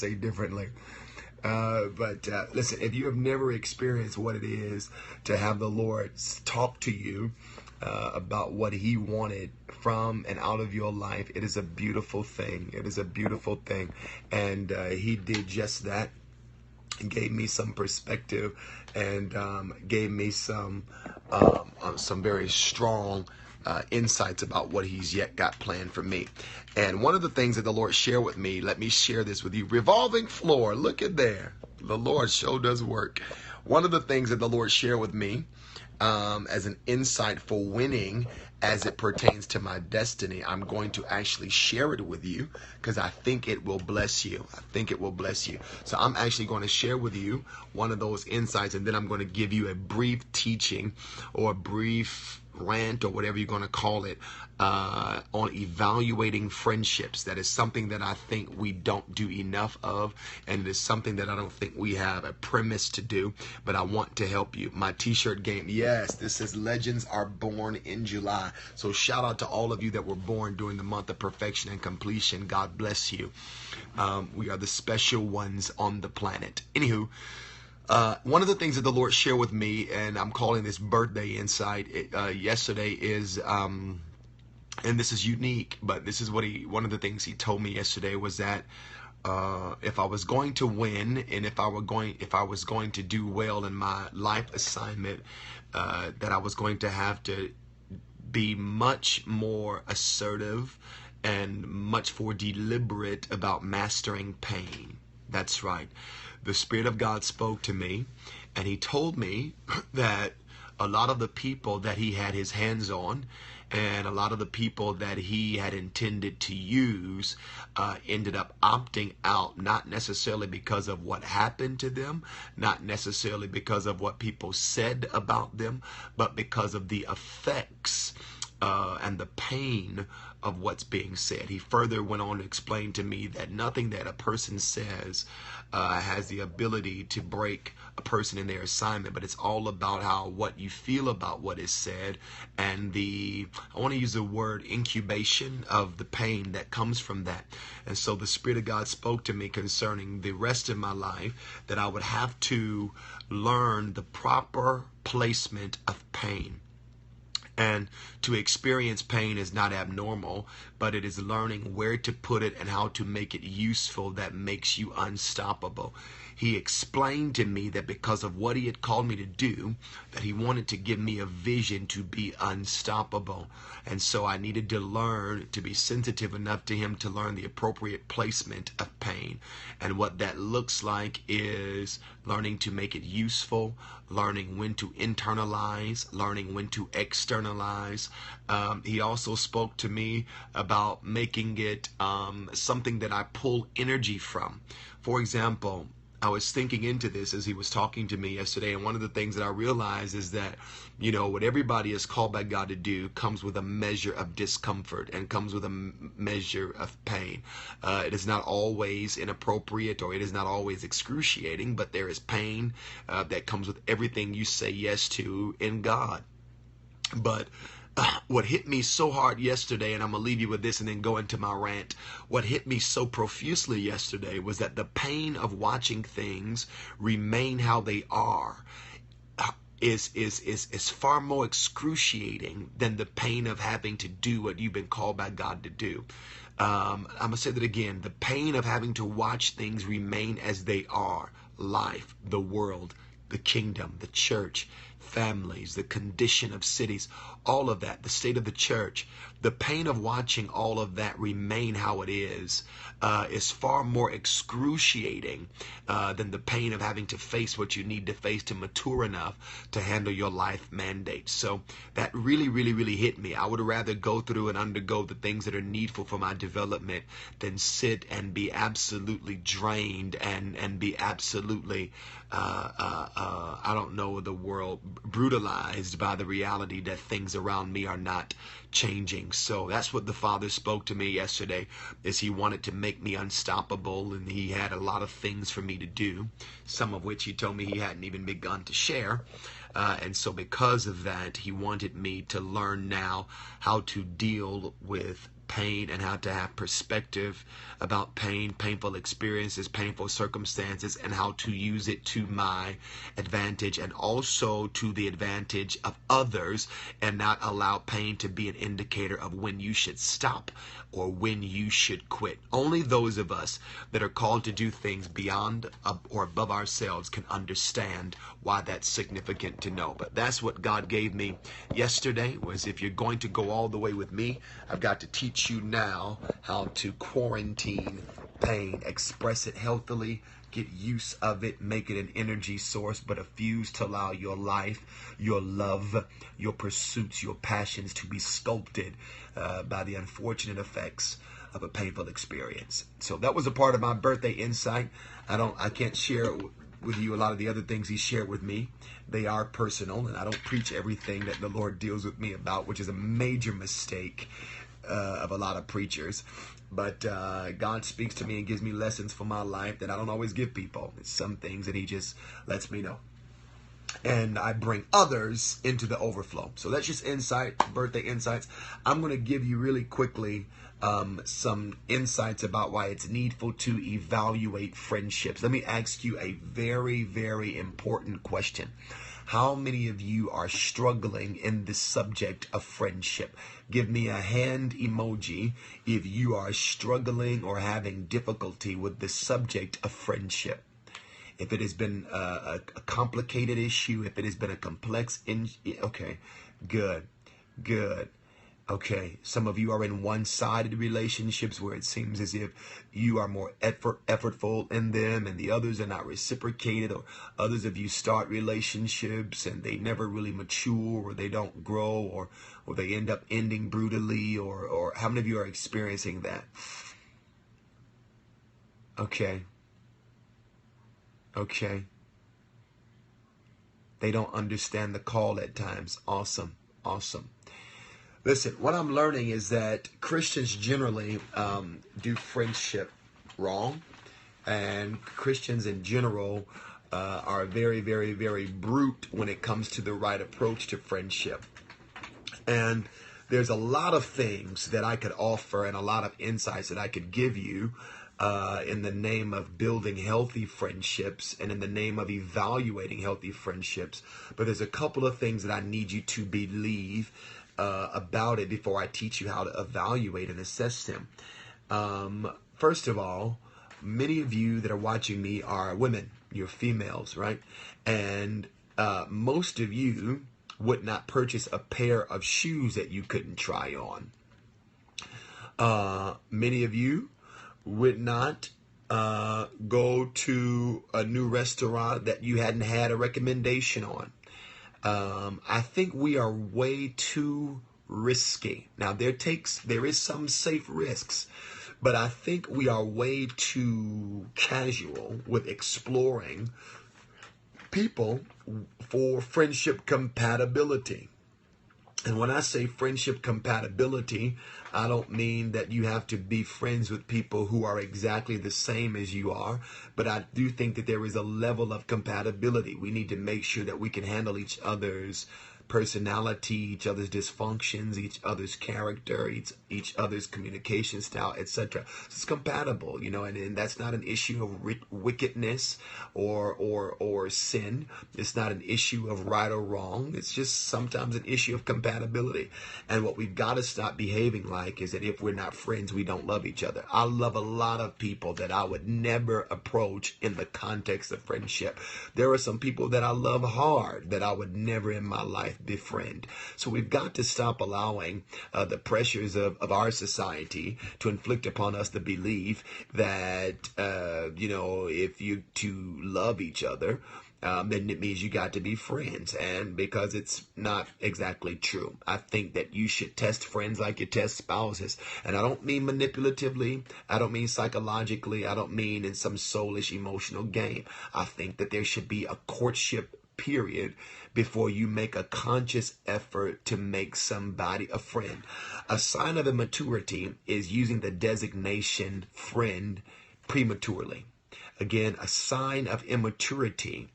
say differently. But listen, if you have never experienced what it is to have the Lord talk to you about what he wanted from and out of your life, it is a beautiful thing. It is a beautiful thing. And he did just that. Gave me some perspective and gave me some very strong insights about what he's yet got planned for me. And one of the things that the Lord shared with me, let me share this with you. Revolving floor, look at there. The Lord sure does work. One of the things that the Lord shared with me as an insight for winning as it pertains to my destiny, I'm going to actually share it with you because I think it will bless you. I think it will bless you. So I'm actually going to share with you one of those insights, and then I'm going to give you a brief teaching or a brief rant or whatever you're going to call it on evaluating friendships. That is something that I think we don't do enough of, and it is something that I don't think we have a premise to do, but I want to help you. My t-shirt game, yes, this says Legends Are Born in July. So shout out to all of you that were born during the month of perfection and completion. God bless you. We are the special ones on the planet. Anywho, one of the things that the Lord shared with me, and I'm calling this birthday insight, yesterday is, and this is unique, but this is what one of the things he told me yesterday was that if I was going to win and if I was going to do well in my life assignment, that I was going to have to be much more assertive and much more deliberate about mastering pain. That's right. The Spirit of God spoke to me, and he told me that a lot of the people that he had his hands on and a lot of the people that he had intended to use ended up opting out, not necessarily because of what happened to them, not necessarily because of what people said about them, but because of the effects and the pain of what's being said. He further went on to explain to me that nothing that a person says has the ability to break a person in their assignment, but it's all about what you feel about what is said and I want to use the word incubation of the pain that comes from that. And so the Spirit of God spoke to me concerning the rest of my life that I would have to learn the proper placement of pain. And to experience pain is not abnormal, but it is learning where to put it and how to make it useful that makes you unstoppable. He explained to me that because of what he had called me to do, that he wanted to give me a vision to be unstoppable. And so I needed to learn to be sensitive enough to him to learn the appropriate placement of pain. And what that looks like is learning to make it useful, learning when to internalize, learning when to externalize. He also spoke to me about making it something that I pull energy from. For example, I was thinking into this as he was talking to me yesterday, and one of the things that I realized is that, what everybody is called by God to do comes with a measure of discomfort and comes with a measure of pain. It is not always inappropriate or it is not always excruciating, but there is pain that comes with everything you say yes to in God. But what hit me so hard yesterday, and I'm going to leave you with this and then go into my rant. What hit me so profusely yesterday was that the pain of watching things remain how they are is far more excruciating than the pain of having to do what you've been called by God to do. I'm going to say that again. The pain of having to watch things remain as they are. Life, the world, the kingdom, the church, families, the condition of cities, all of that, the state of the church, the pain of watching all of that remain how it is far more excruciating than the pain of having to face what you need to face to mature enough to handle your life mandate. So that really, really, really hit me. I would rather go through and undergo the things that are needful for my development than sit and be absolutely drained and be absolutely, I don't know the world, brutalized by the reality that things around me are not changing. So that's what the Father spoke to me yesterday, is he wanted to make me unstoppable, and he had a lot of things for me to do, some of which he told me he hadn't even begun to share. And so because of that, he wanted me to learn now how to deal with pain and how to have perspective about pain, painful experiences, painful circumstances, and how to use it to my advantage and also to the advantage of others, and not allow pain to be an indicator of when you should stop or when you should quit. Only those of us that are called to do things beyond or above ourselves can understand why that's significant to know. But that's what God gave me yesterday, was if you're going to go all the way with me, I've got to teach you now how to quarantine pain, express it healthily, get use of it, make it an energy source, but refuse to allow your life, your love, your pursuits, your passions to be sculpted by the unfortunate effects of a painful experience. So that was a part of my birthday insight. I can't share with you a lot of the other things he shared with me. They are personal, and I don't preach everything that the Lord deals with me about, which is a major mistake of a lot of preachers. But God speaks to me and gives me lessons for my life that I don't always give people. It's some things that he just lets me know. And I bring others into the overflow. So that's just insight, birthday insights. I'm going to give you really quickly some insights about why it's needful to evaluate friendships. Let me ask you a very, very important question. How many of you are struggling in the subject of friendship? Give me a hand emoji if you are struggling or having difficulty with the subject of friendship. If it has been a complicated issue, if it has been a complex, okay, good. Okay, some of you are in one-sided relationships where it seems as if you are more effortful in them and the others are not reciprocated, or others of you start relationships and they never really mature, or they don't grow, or they end up ending brutally, or how many of you are experiencing that? Okay. They don't understand the call at times. Awesome. Listen, what I'm learning is that Christians generally do friendship wrong, and Christians in general are very, very, very brute when it comes to the right approach to friendship. And there's a lot of things that I could offer and a lot of insights that I could give you in the name of building healthy friendships and in the name of evaluating healthy friendships. But there's a couple of things that I need you to believe about it before I teach you how to evaluate and assess them. First of all, many of you that are watching me are women. You're females, right? And most of you would not purchase a pair of shoes that you couldn't try on. Many of you would not go to a new restaurant that you hadn't had a recommendation on. I think we are way too risky. Now, there is some safe risks, but I think we are way too casual with exploring people for friendship compatibility. And when I say friendship compatibility, I don't mean that you have to be friends with people who are exactly the same as you are, but I do think that there is a level of compatibility. We need to make sure that we can handle each other's personality, each other's dysfunctions, each other's character, each other's communication style, etc. So it's compatible, and that's not an issue of wickedness or sin. It's not an issue of right or wrong. It's just sometimes an issue of compatibility. And what we've got to stop behaving like is that if we're not friends, we don't love each other. I love a lot of people that I would never approach in the context of friendship. There are some people that I love hard that I would never in my life befriend. So we've got to stop allowing the pressures of our society to inflict upon us the belief that, if you two love each other, then it means you got to be friends. And because it's not exactly true. I think that you should test friends like you test spouses. And I don't mean manipulatively. I don't mean psychologically. I don't mean in some soulish emotional game. I think that there should be a courtship period before you make a conscious effort to make somebody a friend. A sign of immaturity is using the designation friend prematurely. Again, a sign of immaturity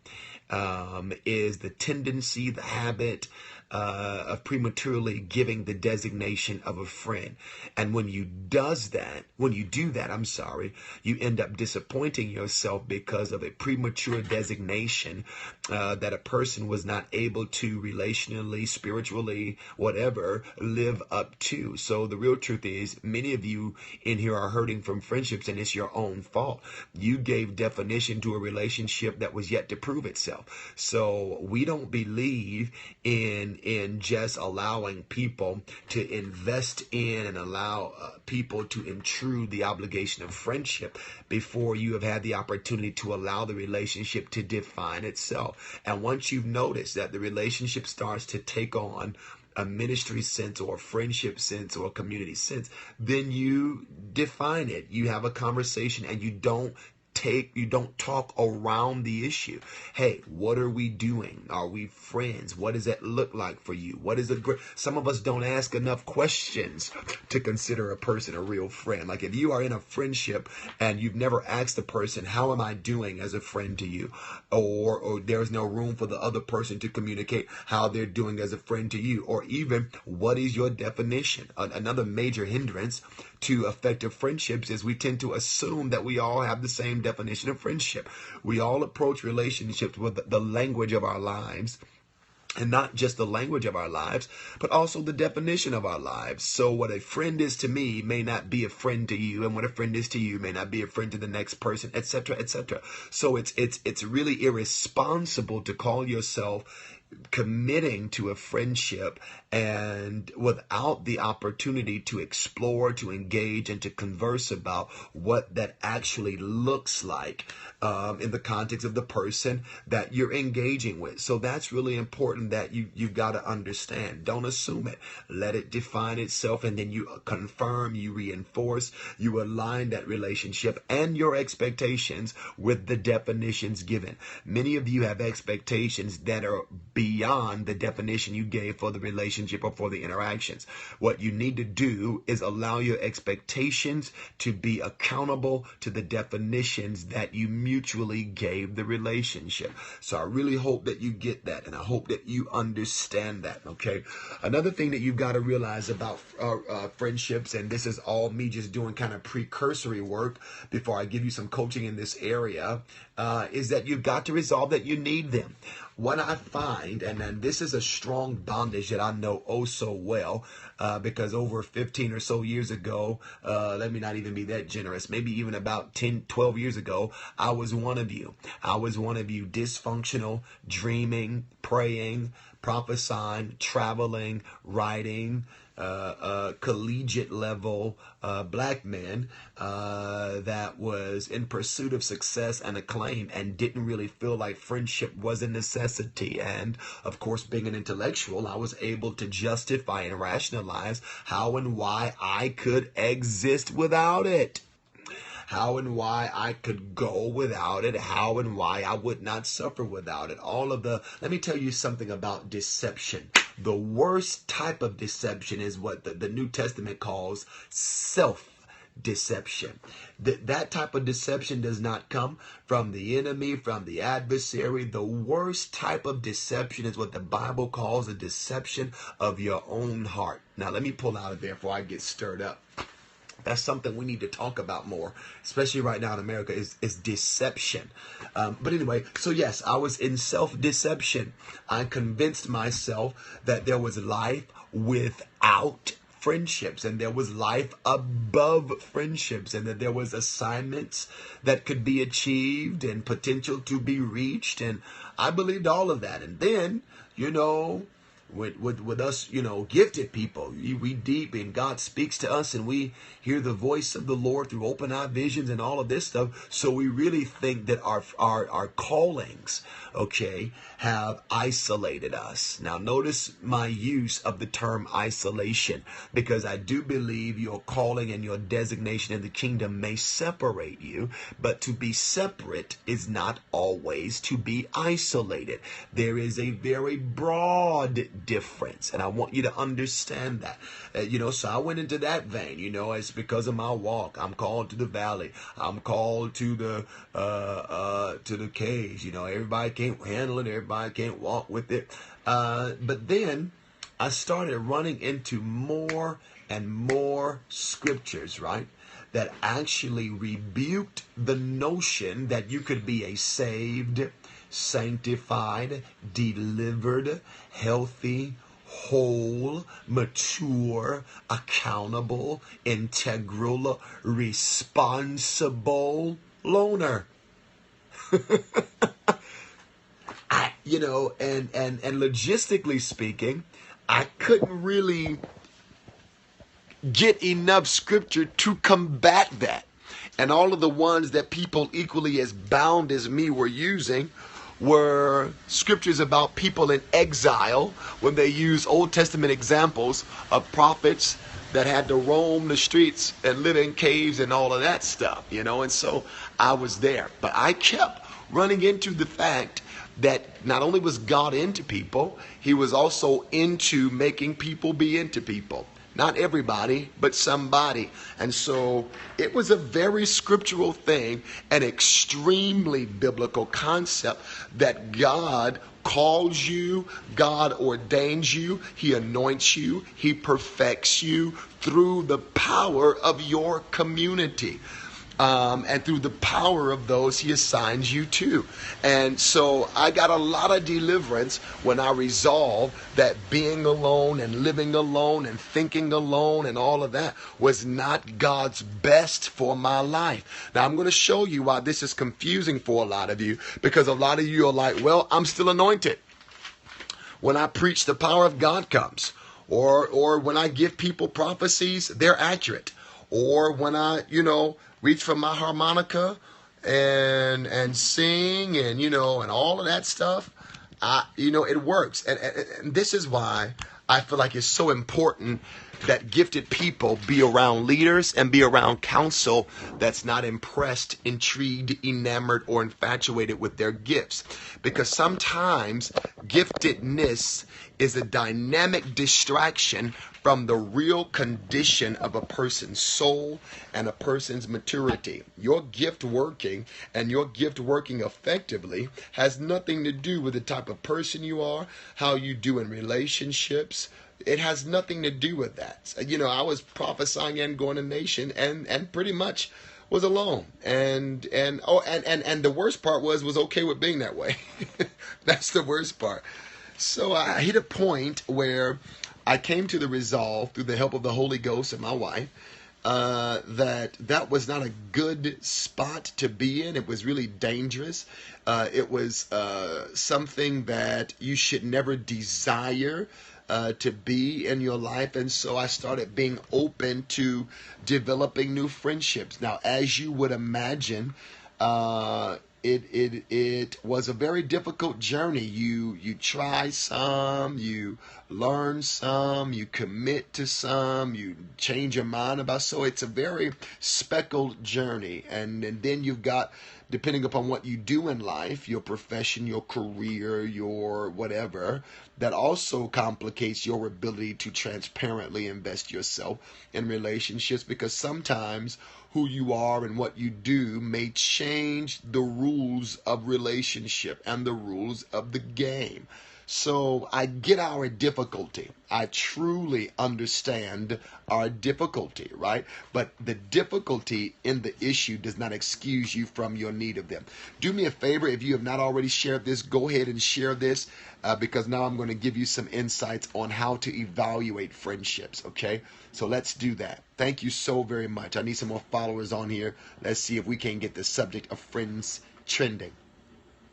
is the tendency, the habit, of prematurely giving the designation of a friend. And when you do that, I'm sorry, you end up disappointing yourself because of a premature designation that a person was not able to relationally, spiritually, whatever, live up to. So the real truth is, many of you in here are hurting from friendships, and it's your own fault. You gave definition to a relationship that was yet to prove itself. So we don't believe in just allowing people to invest in and allow people to intrude the obligation of friendship before you have had the opportunity to allow the relationship to define itself. And once you've noticed that the relationship starts to take on a ministry sense or a friendship sense or a community sense, then you define it. You have a conversation, and you don't talk around the issue. Hey, what are we doing? Are we friends? What does that look like for you? What is some of us don't ask enough questions to consider a person a real friend. Like, if you are in a friendship and you've never asked the person, how am I doing as a friend to you? Or there's no room for the other person to communicate how they're doing as a friend to you. Or even, what is your definition? Another major hindrance to effective friendships is we tend to assume that we all have the same definition of friendship. We all approach relationships with the language of our lives. And not just the language of our lives, but also the definition of our lives. So what a friend is to me may not be a friend to you, and what a friend is to you may not be a friend to the next person, etc., etc. So it's really irresponsible to call yourself committing to a friendship and without the opportunity to explore, to engage, and to converse about what that actually looks like in the context of the person that you're engaging with. So that's really important that you've got to understand. Don't assume it. Let it define itself, and then you confirm, you reinforce, you align that relationship and your expectations with the definitions given. Many of you have expectations that are beyond the definition you gave for the relationship or for the interactions. What you need to do is allow your expectations to be accountable to the definitions that you mutually gave the relationship. So I really hope that you get that, and I hope that you understand that, okay? Another thing that you've got to realize about friendships, and this is all me just doing kind of precursory work before I give you some coaching in this area, is that you've got to resolve that you need them. What I find, and this is a strong bondage that I know oh so well, because over 15 or so years ago, let me not even be that generous, maybe even about 10, 12 years ago, I was one of you. I was one of you, dysfunctional, dreaming, praying, prophesying, traveling, writing, collegiate level black men that was in pursuit of success and acclaim and didn't really feel like friendship was a necessity. And of course, being an intellectual, I was able to justify and rationalize how and why I could exist without it. How and why I could go without it, how and why I would not suffer without it. Let me tell you something about deception. The worst type of deception is what the New Testament calls self-deception. That type of deception does not come from the enemy, from the adversary. The worst type of deception is what the Bible calls a deception of your own heart. Now, let me pull out of there before I get stirred up. That's something we need to talk about more, especially right now in America, is deception. But anyway, so yes, I was in self-deception. I convinced myself that there was life without friendships, and there was life above friendships, and that there was assignments that could be achieved and potential to be reached. And I believed all of that. And then, with us, gifted people, we deep, and God speaks to us, and we hear the voice of the Lord through open eye visions and all of this stuff. So we really think that our callings, have isolated us. Now, notice my use of the term isolation, because I do believe your calling and your designation in the kingdom may separate you, but to be separate is not always to be isolated. There is a very broad difference, and I want you to understand that. So I went into that vein. It's because of my walk. I'm called to the valley. I'm called to the caves. Everybody can't handle it. Everybody can't walk with it. But then I started running into more and more scriptures, right, that actually rebuked the notion that you could be a saved, sanctified, delivered, healthy, whole, mature, accountable, integral, responsible loner. And logistically speaking, I couldn't really get enough scripture to combat that. And all of the ones that people equally as bound as me were using were scriptures about people in exile, when they use Old Testament examples of prophets that had to roam the streets and live in caves and all of that stuff, and so I was there. But I kept running into the fact that not only was God into people, he was also into making people be into people. Not everybody, but somebody. And so it was a very scriptural thing, an extremely biblical concept that God calls you, God ordains you, he anoints you, he perfects you through the power of your community. And through the power of those he assigns you to. And so I got a lot of deliverance when I resolved that being alone and living alone and thinking alone and all of that was not God's best for my life. Now I'm going to show you why this is confusing for a lot of you, because a lot of you are like, well, I'm still anointed. When I preach, the power of God comes. Or when I give people prophecies, they're accurate. Or when I, reach for my harmonica and sing and all of that stuff, it works. And this is why I feel like it's so important that gifted people be around leaders and be around counsel that's not impressed, intrigued, enamored, or infatuated with their gifts. Because sometimes giftedness is a dynamic distraction from the real condition of a person's soul and a person's maturity. Your gift working and your gift working effectively has nothing to do with the type of person you are, how you do in relationships. It has nothing to do with that. I was prophesying and going to nation and pretty much was alone. And the worst part was okay with being that way. That's the worst part. So I hit a point where I came to the resolve, through the help of the Holy Ghost and my wife, that was not a good spot to be in. It was really dangerous. It was something that you should never desire to be in your life. And so I started being open to developing new friendships. Now, as you would imagine, it was a very difficult journey. You try some, you learn some, you commit to some, you change your mind about. So it's a very speckled journey. And then you've got, depending upon what you do in life, your profession, your career, your whatever, that also complicates your ability to transparently invest yourself in relationships, because sometimes who you are and what you do may change the rules of relationship and the rules of the game. So I get our difficulty. I truly understand our difficulty, right? But the difficulty in the issue does not excuse you from your need of them. Do me a favor, if you have not already shared this, go ahead and share this, because now I'm going to give you some insights on how to evaluate friendships, okay? So let's do that. Thank you so very much. I need some more followers on here. Let's see if we can get the subject of friends trending.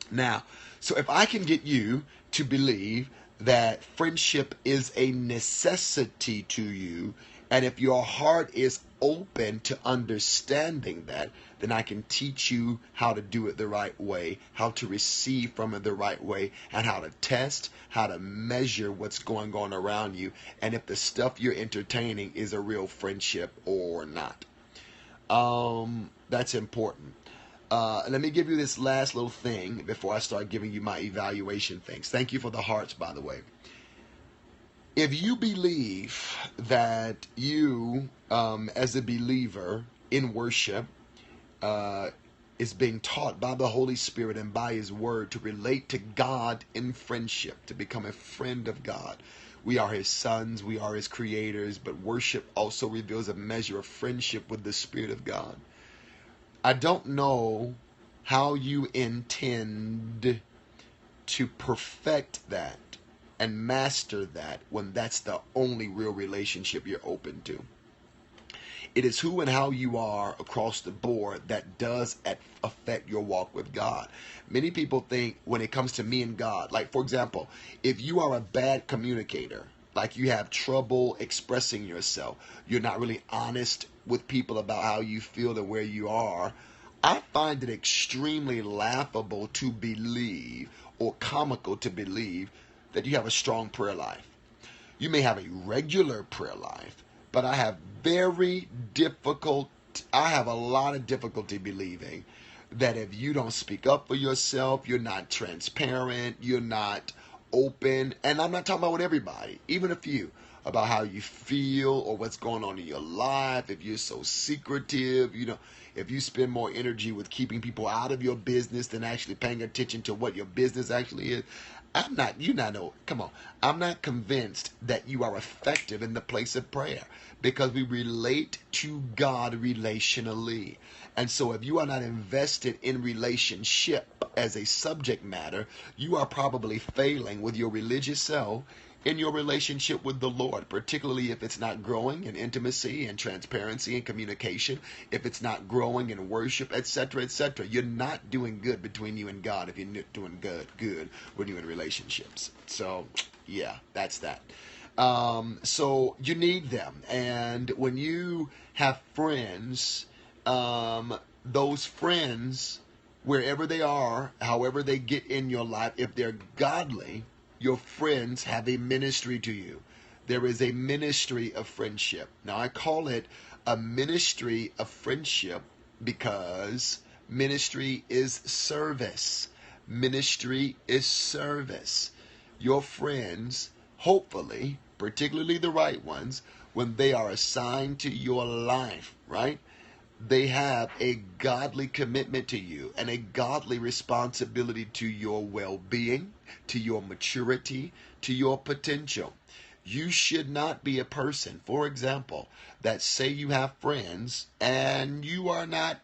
Now, so if I can get you to believe that friendship is a necessity to you, and if your heart is open to understanding that, then I can teach you how to do it the right way, how to receive from it the right way, and how to test, how to measure what's going on around you, and if the stuff you're entertaining is a real friendship or not. That's important. Let me give you this last little thing before I start giving you my evaluation things. Thank you for the hearts, by the way. If you believe that you, as a believer in worship, is being taught by the Holy Spirit and by His Word to relate to God in friendship, to become a friend of God, We are his sons. We are his creators. But worship also reveals a measure of friendship with the Spirit of God. I don't know how you intend to perfect that and master that when that's the only real relationship you're open to. It is who and how you are across the board that does affect your walk with God. Many people think when it comes to me and God, like for example, if you are a bad communicator, like you have trouble expressing yourself, you're not really honest with people about how you feel and where you are, I find it extremely laughable to believe or comical to believe that you have a strong prayer life. You may have a regular prayer life, but I have a lot of difficulty believing that if you don't speak up for yourself, you're not transparent, you're not open, and I'm not talking about with everybody, even a few, about how you feel or what's going on in your life, if you're so secretive, if you spend more energy with keeping people out of your business than actually paying attention to what your business actually is. I'm not convinced that you are effective in the place of prayer, because we relate to God relationally. And so if you are not invested in relationship as a subject matter, you are probably failing with your religious self in your relationship with the Lord, particularly if it's not growing in intimacy and transparency and communication, if it's not growing in worship, etc., etc. You're not doing good between you and God if you're not doing good when you're in relationships. So, yeah, that's that. So you need them. And when you have friends, those friends, wherever they are, however they get in your life, if they're godly, your friends have a ministry to you. There is a ministry of friendship. Now, I call it a ministry of friendship because ministry is service. Ministry is service. Your friends, hopefully, particularly the right ones, when they are assigned to your life, right? They have a godly commitment to you and a godly responsibility to your well-being, to your maturity, to your potential. You should not be a person, for example, that say you have friends and you are not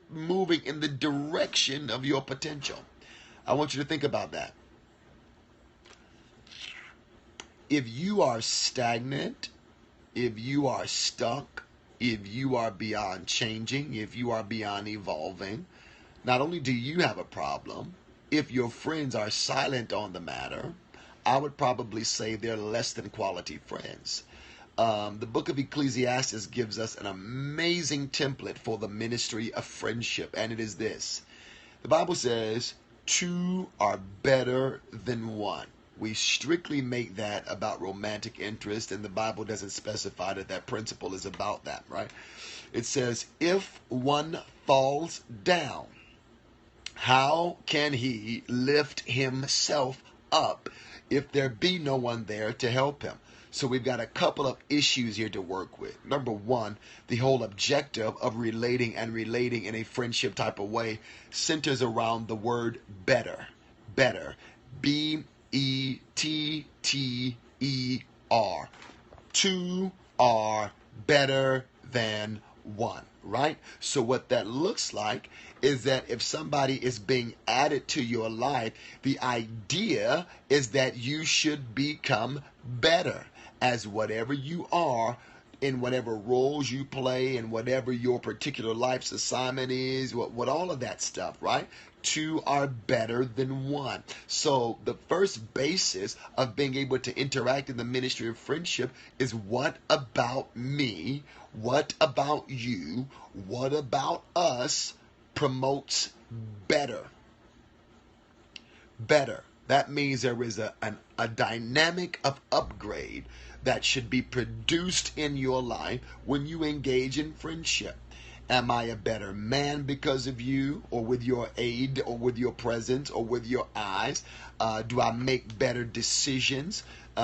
moving in the direction of your potential. I want you to think about that. If you are stagnant, if you are stuck, if you are beyond changing, if you are beyond evolving, not only do you have a problem, if your friends are silent on the matter, I would probably say they're less than quality friends. The book of Ecclesiastes gives us an amazing template for the ministry of friendship, and it is this. The Bible says, 2 are better than 1. We strictly make that about romantic interest, and the Bible doesn't specify that principle is about that, right? It says, if one falls down, how can he lift himself up if there be no one there to help him? So we've got a couple of issues here to work with. Number one, the whole objective of relating in a friendship type of way centers around the word better. Better. B-E-T-T-E-R. 2 are better than 1, right? So what that looks like is that if somebody is being added to your life, the idea is that you should become better as whatever you are, in whatever roles you play, and whatever your particular life's assignment is, what all of that stuff, right? 2 are better than 1. So the first basis of being able to interact in the ministry of friendship is, what about me? What about you? What about us promotes better? Better. That means there is a dynamic of upgrade that should be produced in your life when you engage in friendship. Am I a better man because of you, or with your aid, or with your presence, or with your eyes? Do I make better decisions? Do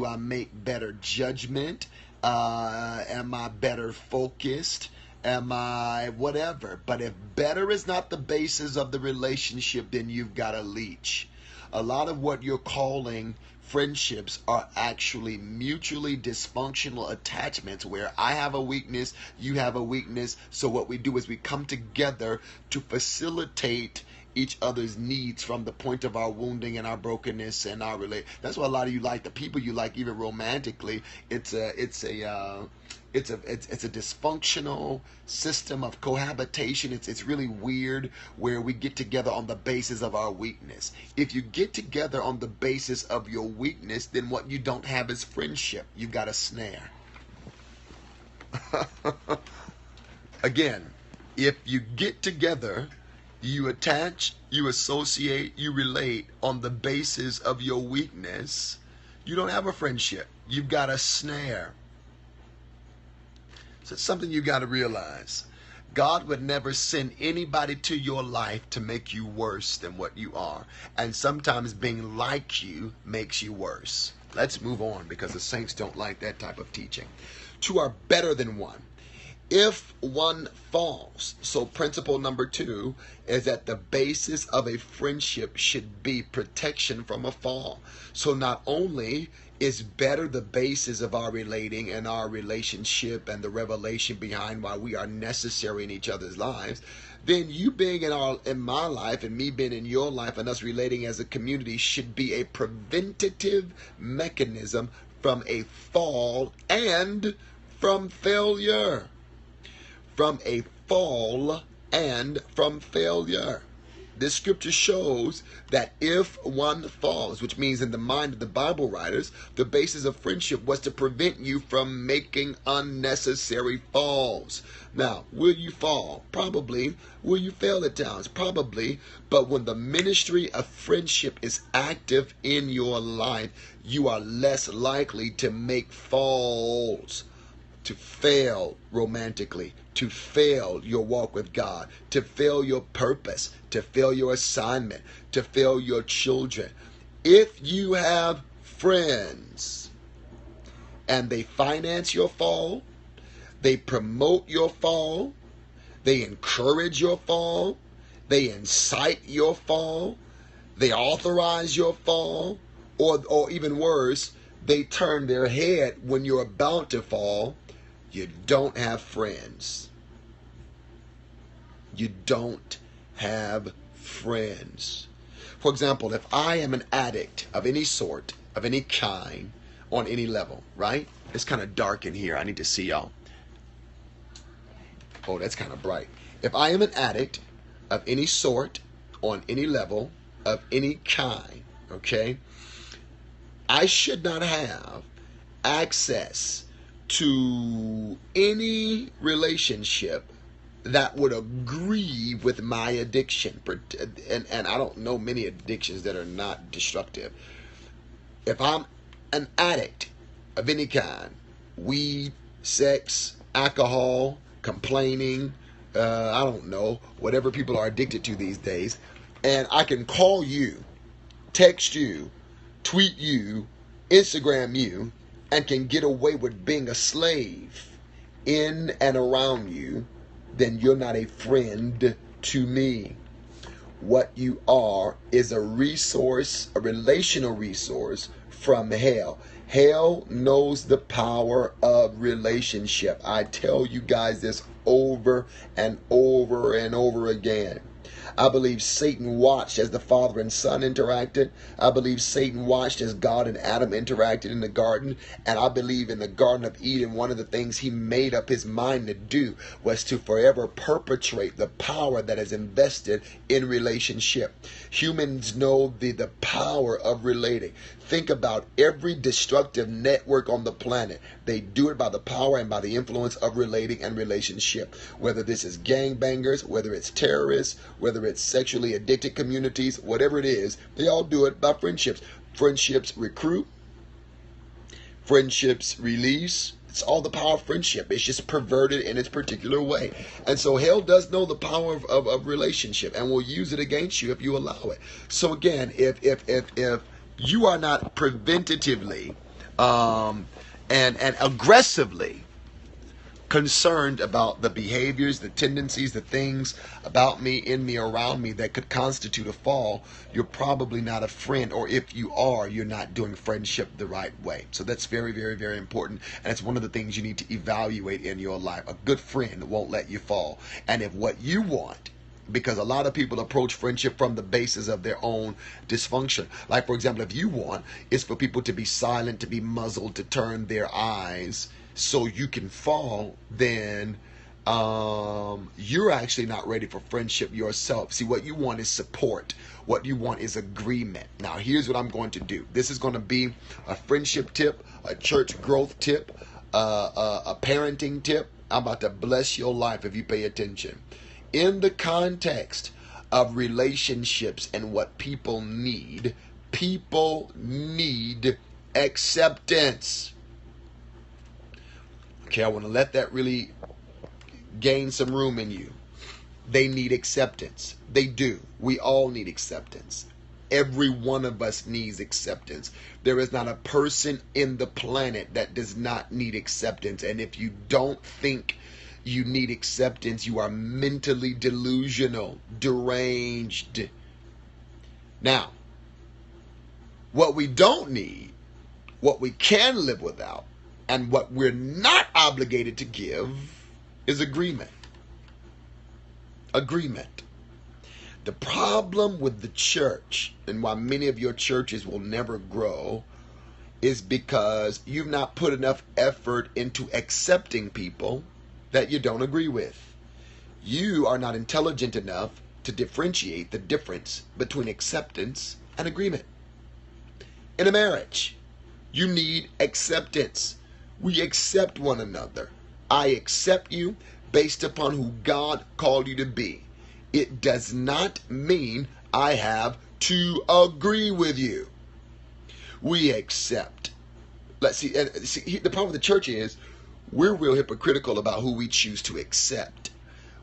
I make better judgment? Am I better focused? Am I whatever? But if better is not the basis of the relationship, then you've got a leech. A lot of what you're calling friendships are actually mutually dysfunctional attachments where I have a weakness, you have a weakness. So what we do is we come together to facilitate each other's needs from the point of our wounding and our brokenness and our That's why a lot of you like the people you like, even romantically. It's a dysfunctional system of cohabitation. It's really weird where we get together on the basis of our weakness. If you get together on the basis of your weakness, then what you don't have is friendship. You've got a snare. Again, if you get together, you attach, you associate, you relate on the basis of your weakness, you don't have a friendship. You've got a snare. So it's something you got to realize. God would never send anybody to your life to make you worse than what you are. And sometimes being like you makes you worse. Let's move on because the saints don't like that type of teaching. Two are better than one. If one falls, so principle number 2 is that the basis of a friendship should be protection from a fall. So not only is better the basis of our relating and our relationship and the revelation behind why we are necessary in each other's lives, then you being in my life and me being in your life and us relating as a community should be a preventative mechanism from a fall and from failure. From a fall and from failure. This scripture shows that if one falls, which means in the mind of the Bible writers, the basis of friendship was to prevent you from making unnecessary falls. Now, will you fall? Probably. Will you fail at times? Probably. But when the ministry of friendship is active in your life, you are less likely to make falls, to fail romantically, to fail your walk with God, to fail your purpose, to fail your assignment, to fail your children. If you have friends and they finance your fall, they promote your fall, they encourage your fall, they incite your fall, they authorize your fall, or even worse, they turn their head when you're about to fall, you don't have friends. You don't have friends. For example, if I am an addict of any sort, of any kind, on any level, right? It's kind of dark in here. I need to see y'all. Oh, that's kind of bright. If I am an addict of any sort, on any level, of any kind, okay, I should not have access to any relationship that would agree with my addiction. And I don't know many addictions that are not destructive. If I'm an addict of any kind, weed, sex, alcohol, complaining, I don't know, whatever people are addicted to these days, and I can call you, text you, tweet you, Instagram you, and can get away with being a slave in and around you, then you're not a friend to me. What you are is a resource, a relational resource from hell. Hell knows the power of relationship. I tell you guys this over and over and over again. I believe Satan watched as the Father and Son interacted. I believe Satan watched as God and Adam interacted in the garden. And I believe in the Garden of Eden, one of the things he made up his mind to do was to forever perpetrate the power that is invested in relationship. Humans know the power of relating. Think about every destructive network on the planet. They do it by the power and by the influence of relating and relationship. Whether this is gangbangers, whether it's terrorists, whether it's sexually addicted communities, whatever it is, they all do it by friendships. Friendships recruit, friendships release. It's all the power of friendship. It's just perverted in its particular way. And so hell does know the power of relationship and will use it against you if you allow it. So again, if you are not preventatively and aggressively concerned about the behaviors, the tendencies, the things about me, in me, around me that could constitute a fall, you're probably not a friend. Or if you are, you're not doing friendship the right way. So that's very, very, very important. And it's one of the things you need to evaluate in your life. A good friend won't let you fall. And if what you want, because a lot of people approach friendship from the basis of their own dysfunction. Like, for example, if you want is for people to be silent, to be muzzled, to turn their eyes so you can fall, then you're actually not ready for friendship yourself. See, what you want is support. What you want is agreement. Now, here's what I'm going to do. This is going to be a friendship tip, a church growth tip, a parenting tip. I'm about to bless your life if you pay attention. In the context of relationships and what people need acceptance. Okay, I want to let that really gain some room in you. They need acceptance. They do. We all need acceptance. Every one of us needs acceptance. There is not a person in the planet that does not need acceptance. And if you don't think you need acceptance, you are mentally delusional, deranged. Now, what we don't need, what we can live without, and what we're not obligated to give is agreement. Agreement. The problem with the church, and why many of your churches will never grow, is because you've not put enough effort into accepting people that you don't agree with. You are not intelligent enough to differentiate the difference between acceptance and agreement. In a marriage, you need acceptance. We accept one another. I accept you based upon who God called you to be. It does not mean I have to agree with you. We accept. Let's see, the problem with the church is we're real hypocritical about who we choose to accept.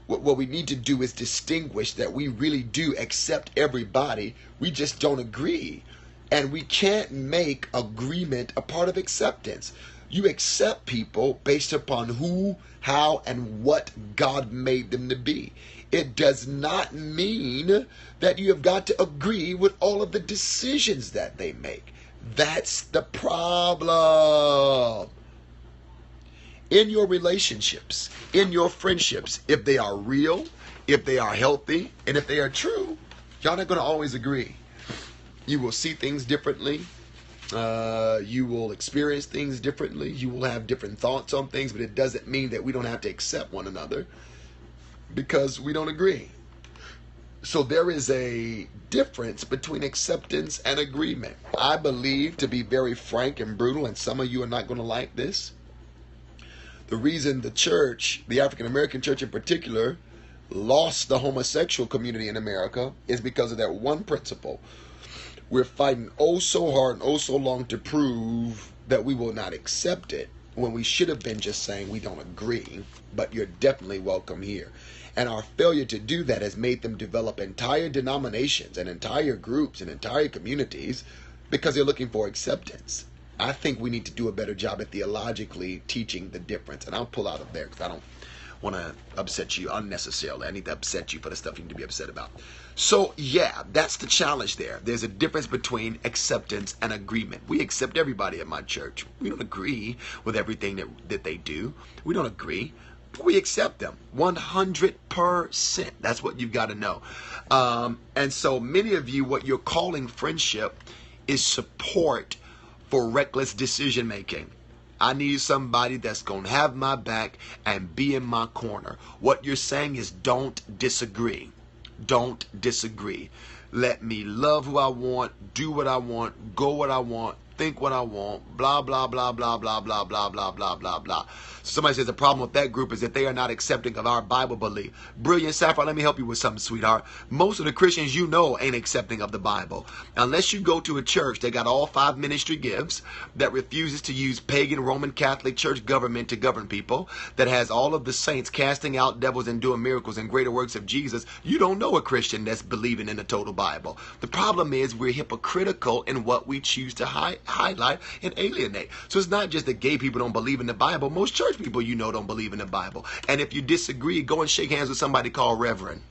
What we need to do is distinguish that we really do accept everybody. We just don't agree. And we can't make agreement a part of acceptance. You accept people based upon who, how, and what God made them to be. It does not mean that you have got to agree with all of the decisions that they make. That's the problem. In your relationships, in your friendships, if they are real, if they are healthy, and if they are true, y'all not going to always agree. You will see things differently. You will experience things differently. You will have different thoughts on things, but it doesn't mean that we don't have to accept one another because we don't agree. So there is a difference between acceptance and agreement. I believe, to be very frank and brutal, and some of you are not going to like this, the reason the church, the African American church in particular, lost the homosexual community in America is because of that one principle. We're fighting oh so hard and oh so long to prove that we will not accept it, when we should have been just saying we don't agree, but you're definitely welcome here. And our failure to do that has made them develop entire denominations and entire groups and entire communities because they're looking for acceptance. I think we need to do a better job at theologically teaching the difference. And I'll pull out of there because I don't want to upset you unnecessarily. I need to upset you for the stuff you need to be upset about. So yeah, that's the challenge there. There's a difference between acceptance and agreement. We accept everybody at my church. We don't agree with everything that they do. We don't agree. But we accept them 100%. That's what you've got to know. And so many of you, what you're calling friendship is support for reckless decision making. I need somebody that's going to have my back and be in my corner. What you're saying is don't disagree. Don't disagree. Let me love who I want, do what I want, go what I want, think what I want, blah, blah, blah, blah, blah, blah, blah, blah, blah, blah, blah. So somebody says the problem with that group is that they are not accepting of our Bible belief. Brilliant, Sapphire, let me help you with something, sweetheart. Most of the Christians you know ain't accepting of the Bible. Unless you go to a church that got all 5 ministry gifts, that refuses to use pagan Roman Catholic Church government to govern people, that has all of the saints casting out devils and doing miracles and greater works of Jesus, you don't know a Christian that's believing in the total Bible. The problem is we're hypocritical in what we choose to highlight and alienate. So it's not just that gay people don't believe in the Bible. Most church people don't believe in the Bible. And if you disagree, go and shake hands with somebody called Reverend.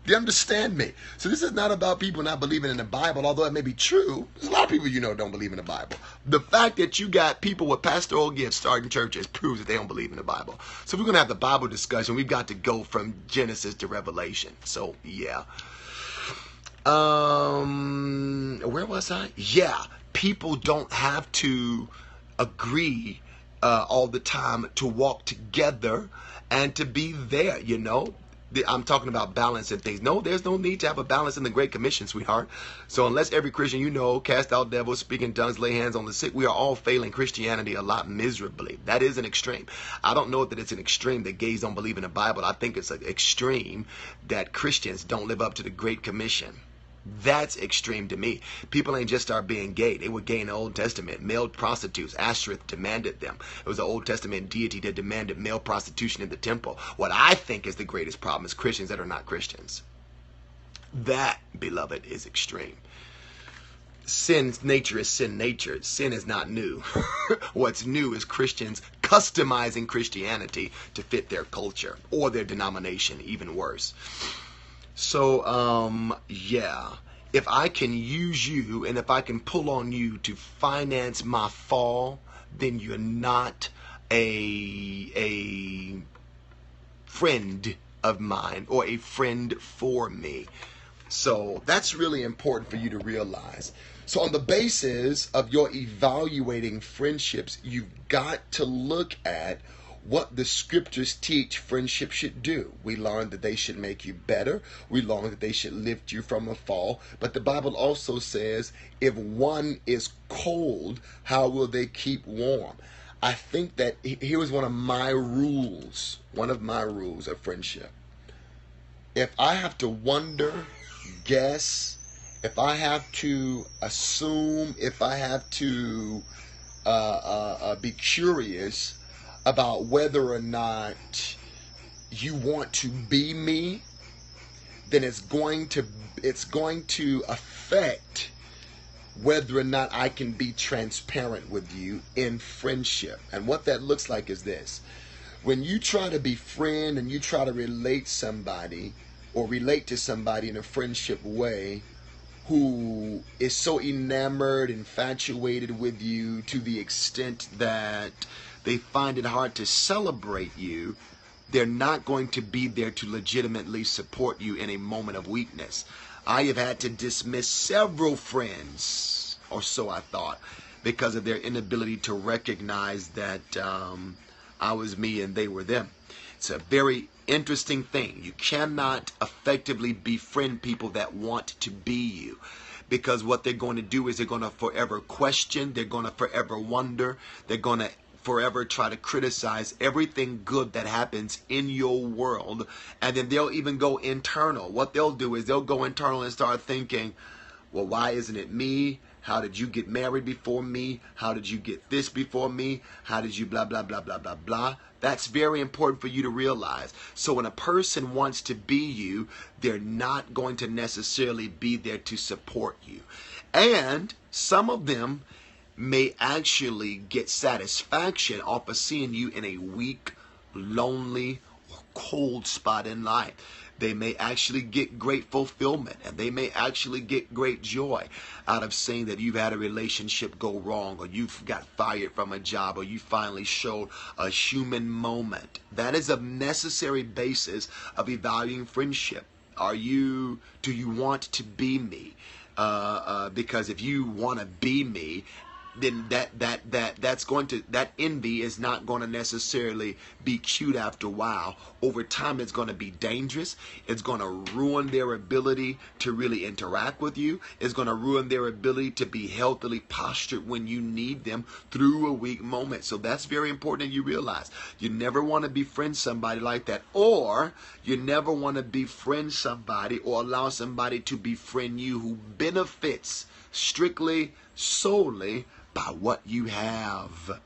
Do you understand me? So this is not about people not believing in the Bible, although it may be true. There's a lot of people don't believe in the Bible. The fact that you got people with pastoral gifts starting churches proves that they don't believe in the Bible. So if we're going to have the Bible discussion, we've got to go from Genesis to Revelation. So, yeah. Where was I? Yeah. People don't have to agree all the time to walk together and to be there, I'm talking about balance and things. No, there's no need to have a balance in the Great Commission, sweetheart. So unless every Christian cast out devils, speak in tongues, lay hands on the sick, we are all failing Christianity a lot miserably. That is an extreme. I don't know that it's an extreme that gays don't believe in the Bible. I think it's an extreme that Christians don't live up to the Great Commission. That's extreme to me. People ain't just start being gay. They were gay in the Old Testament. Male prostitutes, Ashtoreth demanded them. It was the Old Testament deity that demanded male prostitution in the temple. What I think is the greatest problem is Christians that are not Christians. That, beloved, is extreme. Sin's nature is sin nature. Sin is not new. What's new is Christians customizing Christianity to fit their culture or their denomination, even worse. So, yeah, if I can use you and if I can pull on you to finance my fall, then you're not a friend of mine or a friend for me. So that's really important for you to realize. So on the basis of your evaluating friendships, you've got to look at what the scriptures teach friendship should do. We learn that they should make you better. We learn that they should lift you from a fall. But the Bible also says, if one is cold, how will they keep warm? I think that here is one of my rules of friendship. If I have to wonder, guess, if I have to assume, if I have to be curious about whether or not you want to be me, then it's going to affect whether or not I can be transparent with you in friendship. And what that looks like is this. When you try to befriend and you try to relate to somebody in a friendship way who is so enamored, infatuated with you to the extent that they find it hard to celebrate you, they're not going to be there to legitimately support you in a moment of weakness. I have had to dismiss several friends, or so I thought, because of their inability to recognize that I was me and they were them. It's a very interesting thing. You cannot effectively befriend people that want to be you, because what they're going to do is they're going to forever question, they're going to forever wonder, they're going to forever try to criticize everything good that happens in your world, and then they'll even go internal. What they'll do is they'll go internal and start thinking, well, why isn't it me? How did you get married before me? How did you get this before me? How did you blah, blah, blah, blah, blah, blah? That's very important for you to realize. So when a person wants to be you, they're not going to necessarily be there to support you. And some of them may actually get satisfaction off of seeing you in a weak, lonely, or cold spot in life. They may actually get great fulfillment, and they may actually get great joy out of seeing that you've had a relationship go wrong, or you've got fired from a job, or you finally showed a human moment. That is a necessary basis of evaluating friendship. Do you want to be me? Because if you want to be me, then that envy is not going to necessarily be cute after a while. Over time, it's going to be dangerous. It's going to ruin their ability to really interact with you. It's going to ruin their ability to be healthily postured when you need them through a weak moment. So that's very important that you realize. You never want to befriend somebody like that, or you never want to befriend somebody or allow somebody to befriend you who benefits strictly, solely by what you have.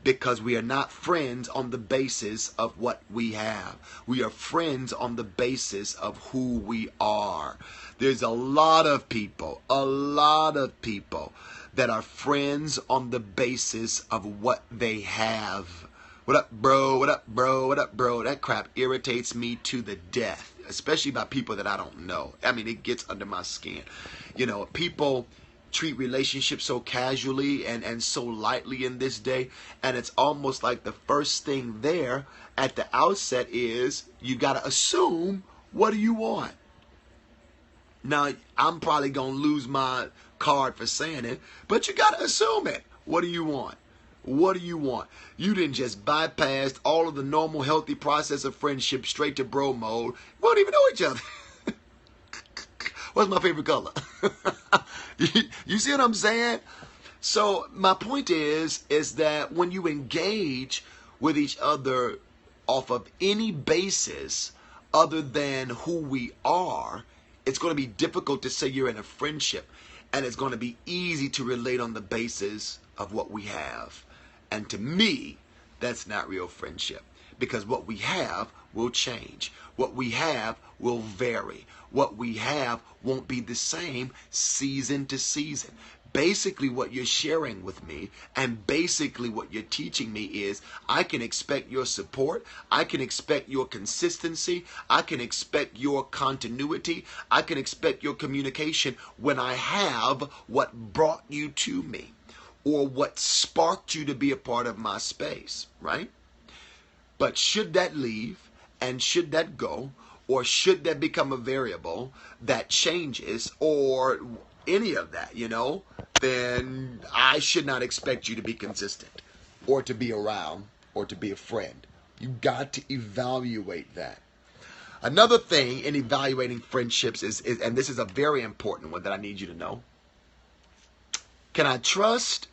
because we are not friends on the basis of what we have. We are friends on the basis of who we are. There's a lot of people that are friends on the basis of what they have. What up, bro? What up, bro? What up, bro? That crap irritates me to the death, especially by people that I don't know. I mean, it gets under my skin. You know, people treat relationships so casually and so lightly in this day, and it's almost like the first thing there at the outset is you got to assume, what do you want? Now, I'm probably going to lose my card for saying it, but you got to assume it. What do you want? What do you want? You didn't just bypass all of the normal healthy process of friendship straight to bro mode. We don't even know each other. What's my favorite color? You see what I'm saying? So my point is that when you engage with each other off of any basis other than who we are, it's going to be difficult to say you're in a friendship, and it's going to be easy to relate on the basis of what we have. And to me, that's not real friendship, because what we have will change. What we have will vary. What we have won't be the same season to season. Basically, what you're sharing with me and basically what you're teaching me is I can expect your support. I can expect your consistency. I can expect your continuity. I can expect your communication when I have what brought you to me or what sparked you to be a part of my space, right? But should that leave and should that go, or should that become a variable that changes, or any of that, then I should not expect you to be consistent or to be around or to be a friend. You got to evaluate that. Another thing in evaluating friendships is, and this is a very important one that I need you to know. Can I trust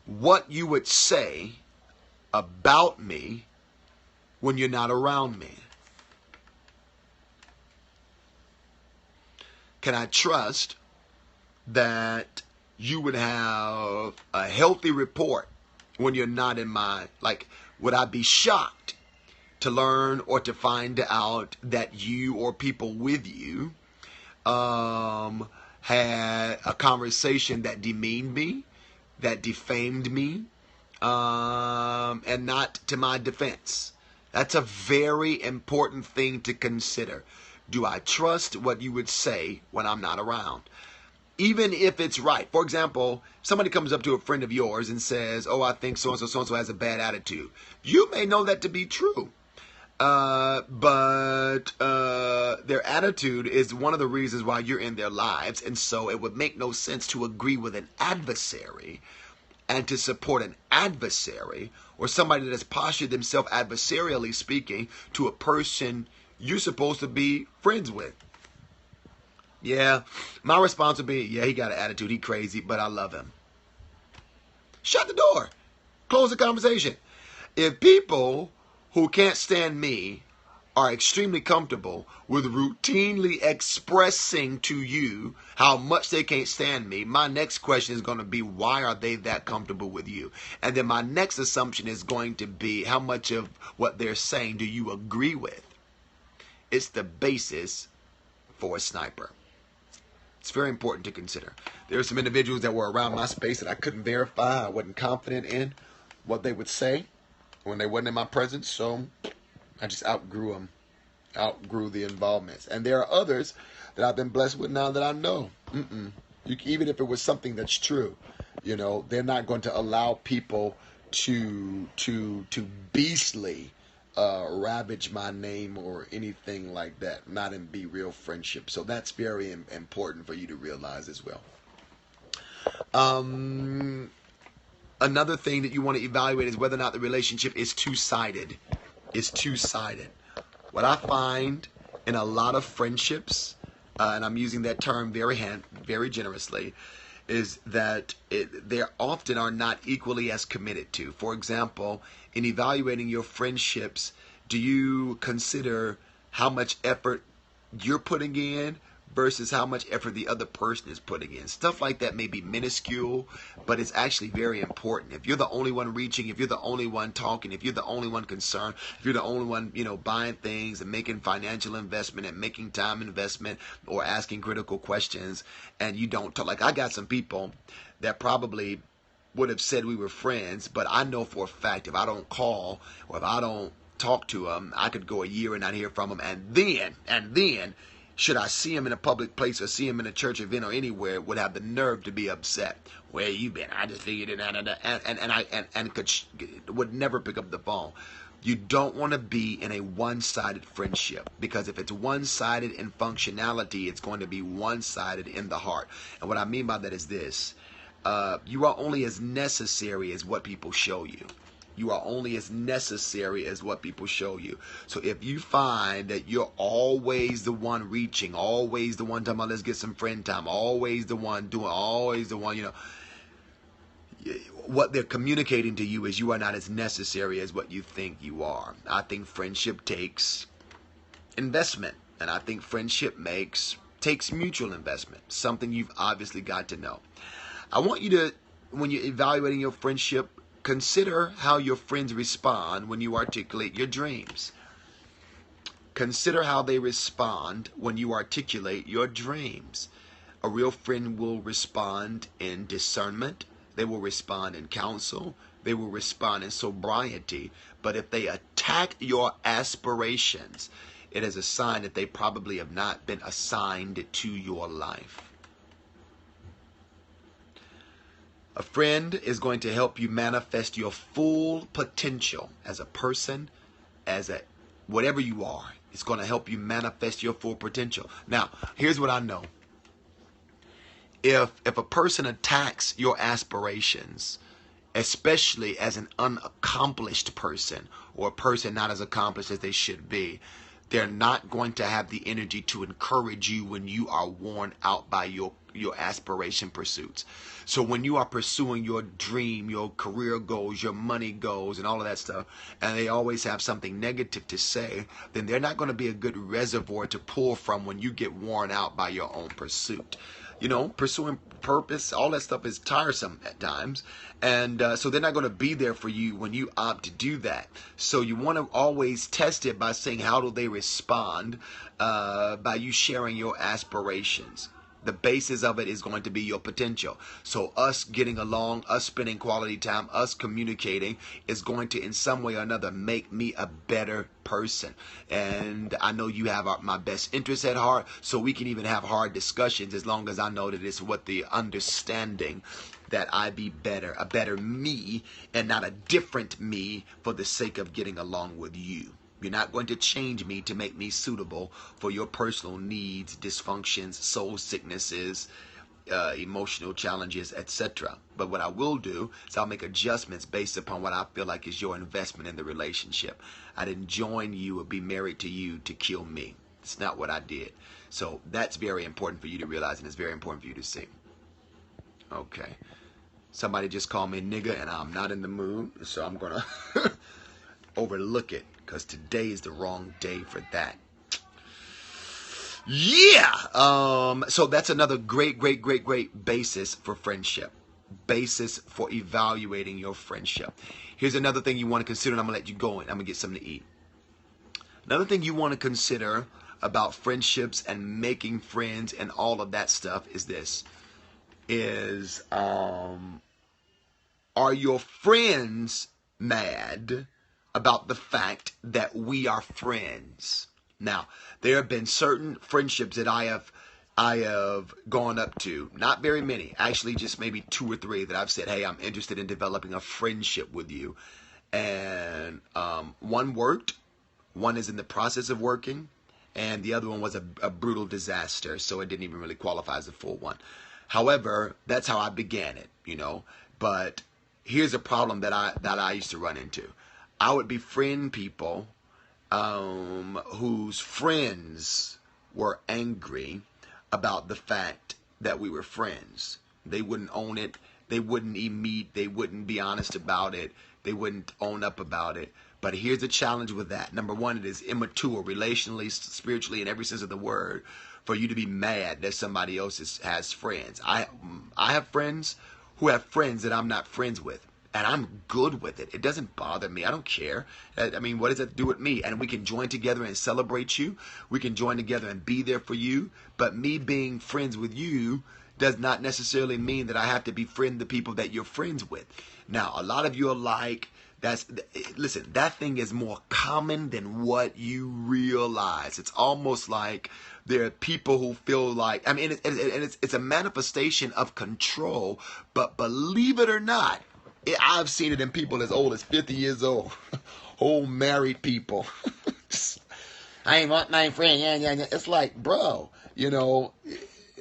what you would say about me when you're not around me? Can I trust that you would have a healthy report when you're not in my, would I be shocked to learn or to find out that you or people with you had a conversation that demeaned me, that defamed me, and not to my defense? That's a very important thing to consider. Do I trust what you would say when I'm not around? Even if it's right. For example, somebody comes up to a friend of yours and says, oh, I think so-and-so has a bad attitude. You may know that to be true. But their attitude is one of the reasons why you're in their lives. And so it would make no sense to agree with an adversary and to support an adversary or somebody that has postured themselves adversarially speaking to a person you're supposed to be friends with. Yeah, my response would be, yeah, he got an attitude, he crazy, but I love him. Shut the door. Close the conversation. If people who can't stand me are extremely comfortable with routinely expressing to you how much they can't stand me, my next question is going to be, why are they that comfortable with you? And then my next assumption is going to be, how much of what they're saying do you agree with? It's the basis for a sniper. It's very important to consider. There are some individuals that were around my space that I couldn't verify. I wasn't confident in what they would say when they wasn't in my presence. So I just outgrew them, outgrew the involvements. And there are others that I've been blessed with now that I know. Even if it was something that's true, they're not going to allow people to beastly ravage my name or anything like that, not in be real friendship. So that's very important for you to realize as well. Another thing that you want to evaluate is whether or not the relationship is two-sided. What I find in a lot of friendships, and I'm using that term very generously, is that they often are not equally as committed to. For example, in evaluating your friendships, do you consider how much effort you're putting in versus how much effort the other person is putting in. Stuff like that may be minuscule, but it's actually very important. If you're the only one reaching, if you're the only one talking, if you're the only one concerned, if you're the only one, buying things and making financial investment and making time investment or asking critical questions, and you don't talk. Like, I got some people that probably would have said we were friends, but I know for a fact if I don't call or if I don't talk to them, I could go a year and not hear from them, and then should I see him in a public place or see him in a church event or anywhere, would have the nerve to be upset. Where you been? I just figured it out, and would never pick up the phone. You don't want to be in a one-sided friendship, because if it's one-sided in functionality, it's going to be one-sided in the heart. And what I mean by that is this: you are only as necessary as what people show you. You are only as necessary as what people show you. So if you find that you're always the one reaching, always the one talking about let's get some friend time, always the one doing, always the one, what they're communicating to you is you are not as necessary as what you think you are. I think friendship takes investment, and I think friendship takes mutual investment, something you've obviously got to know. I want you to, when you're evaluating your friendship, consider how your friends respond when you articulate your dreams. Consider how they respond when you articulate your dreams. A real friend will respond in discernment. They will respond in counsel. They will respond in sobriety. But if they attack your aspirations, it is a sign that they probably have not been assigned to your life. A friend is going to help you manifest your full potential as a person, whatever you are. It's going to help you manifest your full potential. Now, here's what I know. If a person attacks your aspirations, especially as an unaccomplished person or a person not as accomplished as they should be, they're not going to have the energy to encourage you when you are worn out by your aspiration pursuits. So when you are pursuing your dream, your career goals, your money goals, and all of that stuff, and they always have something negative to say, then they're not going to be a good reservoir to pull from when you get worn out by your own pursuit. Pursuing purpose, all that stuff is tiresome at times. And so they're not going to be there for you when you opt to do that. So you want to always test it by saying, how do they respond by you sharing your aspirations? The basis of it is going to be your potential. So us getting along, us spending quality time, us communicating is going to in some way or another make me a better person. And I know you have my best interests at heart, so we can even have hard discussions as long as I know that it's what the understanding that I be better, a better me and not a different me for the sake of getting along with you. You're not going to change me to make me suitable for your personal needs, dysfunctions, soul sicknesses, emotional challenges, etc. But what I will do is I'll make adjustments based upon what I feel like is your investment in the relationship. I didn't join you or be married to you to kill me. It's not what I did. So that's very important for you to realize, and it's very important for you to see. Okay. Somebody just called me nigga, and I'm not in the mood, so I'm going to overlook it, because today is the wrong day for that. Yeah. So that's another great basis for friendship. Basis for evaluating your friendship. Here's another thing you want to consider, and I'm going to let you go, and I'm going to get something to eat. Another thing you want to consider about friendships and making friends and all of that stuff is this. Are your friends mad about the fact that we are friends? Now, there have been certain friendships that I have gone up to, not very many, actually just maybe 2 or 3 that I've said, hey, I'm interested in developing a friendship with you. And one worked, one is in the process of working, and the other one was a brutal disaster, so it didn't even really qualify as a full one. However, that's how I began it, But here's a problem that I used to run into. I would befriend people whose friends were angry about the fact that we were friends. They wouldn't own it. They wouldn't meet. They wouldn't be honest about it. They wouldn't own up about it. But here's the challenge with that. Number one, it is immature, relationally, spiritually, in every sense of the word, for you to be mad that somebody else has friends. I have friends who have friends that I'm not friends with. And I'm good with it. It doesn't bother me. I don't care. I mean, what does that do with me? And we can join together and celebrate you. We can join together and be there for you. But me being friends with you does not necessarily mean that I have to befriend the people that you're friends with. Now, a lot of you are like, listen, that thing is more common than what you realize. It's almost like there are people who feel like, I mean, it's a manifestation of control. But believe it or not, I've seen it in people as old as 50 years old. Whole married people. I ain't want my friend. Yeah. It's like, bro,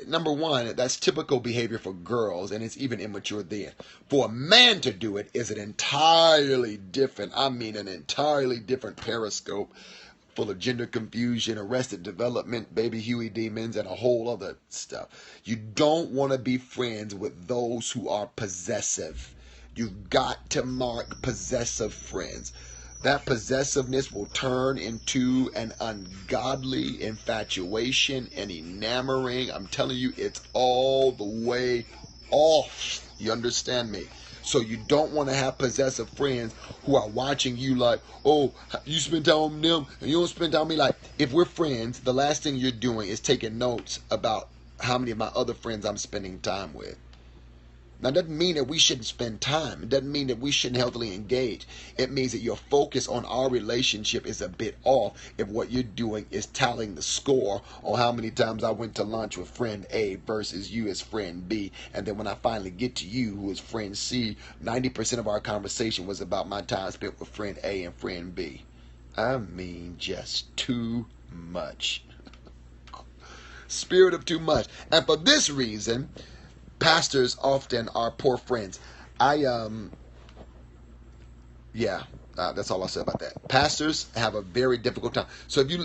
number one, that's typical behavior for girls, and it's even immature then. For a man to do it is an entirely different periscope full of gender confusion, arrested development, baby Huey demons, and a whole other stuff. You don't want to be friends with those who are possessive. You've got to mark possessive friends. That possessiveness will turn into an ungodly infatuation and enamoring. I'm telling you, it's all the way off. You understand me? So you don't want to have possessive friends who are watching you like, oh, you spend time on them and you don't spend time on me. Like, if we're friends, the last thing you're doing is taking notes about how many of my other friends I'm spending time with. Now, it doesn't mean that we shouldn't spend time. It doesn't mean that we shouldn't healthily engage. It means that your focus on our relationship is a bit off if what you're doing is tallying the score on how many times I went to lunch with friend A versus you as friend B. And then when I finally get to you, who is friend C, 90% of our conversation was about my time spent with friend A and friend B. I mean, just too much. Spirit of too much. And for this reason, pastors often are poor friends. That's all I'll say about that. Pastors have a very difficult time. So if you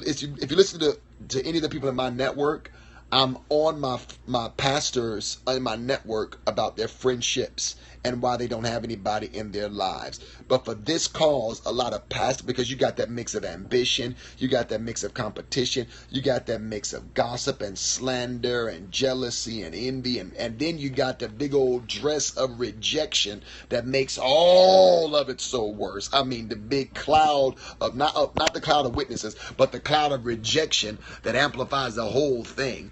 listen to any of the people in my network, I'm on my pastors in my network about their friendships and why they don't have anybody in their lives. But for this cause, a lot of pastors, because you got that mix of ambition, you got that mix of competition, you got that mix of gossip and slander and jealousy and envy, and then you got the big old dress of rejection that makes all of it so worse. I mean, the big cloud of not the cloud of witnesses, but the cloud of rejection that amplifies the whole thing.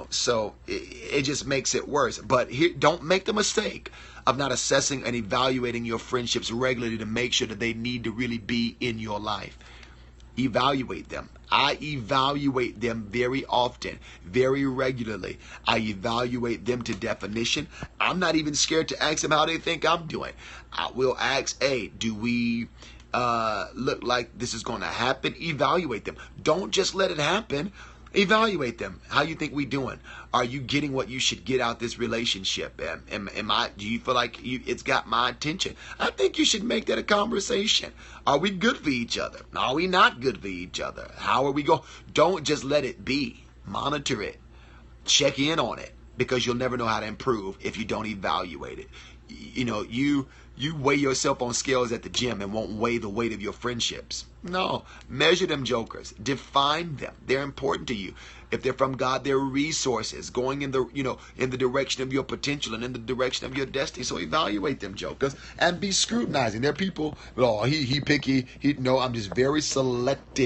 So it just makes it worse. But here, don't make the mistake of not assessing and evaluating your friendships regularly to make sure that they need to really be in your life. Evaluate them. I evaluate them very often, very regularly. I evaluate them to definition. I'm not even scared to ask them how they think I'm doing. I will ask, hey, do we look like this is going to happen? Evaluate them. Don't just let it happen. Evaluate them. How you think we doing? Are you getting what you should get out this relationship? Do you feel like it's got my attention? I think you should make that a conversation. Are we good for each other? Are we not good for each other? How are we going? Don't just let it be. Monitor it. Check in on it, because you'll never know how to improve if you don't evaluate it. You weigh yourself on scales at the gym and won't weigh the weight of your friendships. No, measure them jokers. Define them. They're important to you. If they're from God, they're resources going in the direction of your potential and in the direction of your destiny. So evaluate them jokers and be scrutinizing. There are people, he picky. I'm just very selective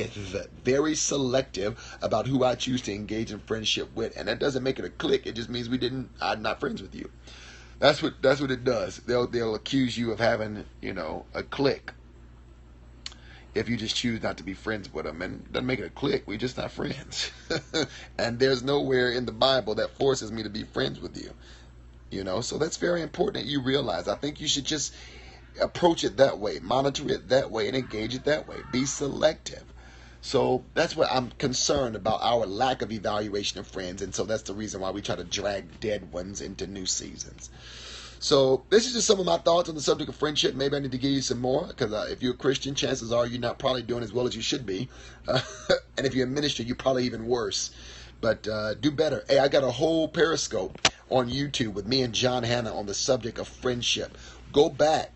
about who I choose to engage in friendship with. And that doesn't make it a clique. It just means I'm not friends with you. That's what it does. They'll accuse you of having, a clique if you just choose not to be friends with them. And it doesn't make it a clique. We're just not friends. And there's nowhere in the Bible that forces me to be friends with you. So that's very important that you realize. I think you should just approach it that way, monitor it that way, and engage it that way. Be selective. So that's what I'm concerned about, our lack of evaluation of friends. And so that's the reason why we try to drag dead ones into new seasons. So this is just some of my thoughts on the subject of friendship. Maybe I need to give you some more, because if you're a Christian, chances are you're not probably doing as well as you should be. And if you're in ministry, you're probably even worse. But do better. Hey, I got a whole Periscope on YouTube with me and John Hanna on the subject of friendship. Go back.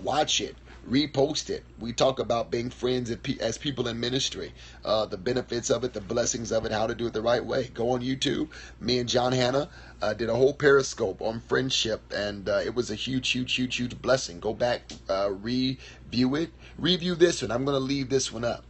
watch it, repost it. We talk about being friends as people in ministry, the benefits of it, the blessings of it, how to do it the right way. Go on YouTube. Me and John Hanna did a whole Periscope on friendship, and it was a huge blessing. Go back, review it, review this one. I'm going to leave this one up.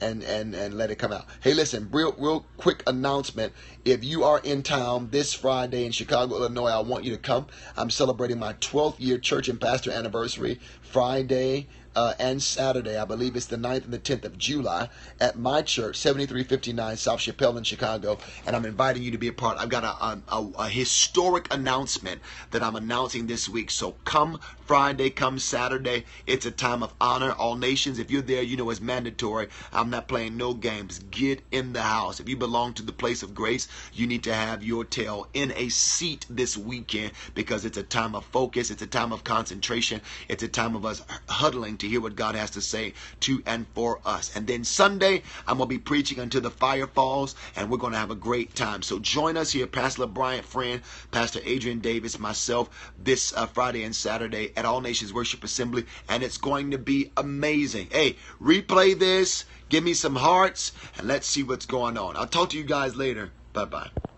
And let it come out. Hey, listen, real quick announcement. If you are in town this Friday in Chicago, Illinois, I want you to come. I'm celebrating my 12th year church and pastor anniversary Friday and Saturday. I believe it's the 9th and the 10th of July at my church, 7359 South Chappelle in Chicago. And I'm inviting you to be a part. I've got a historic announcement that I'm announcing this week. So come Friday, come Saturday. It's a time of honor. All nations, if you're there, you know it's mandatory. I'm not playing no games. Get in the house. If you belong to the place of grace, you need to have your tail in a seat this weekend, because it's a time of focus. It's a time of concentration. It's a time of us huddling to hear what God has to say to and for us. And then Sunday, I'm going to be preaching until the fire falls, and we're going to have a great time. So join us here, Pastor LeBryant Friend, Pastor Adrian Davis, myself, this Friday and Saturday at All Nations Worship Assembly, and it's going to be amazing. Hey, replay this, give me some hearts, and let's see what's going on. I'll talk to you guys later. Bye-bye.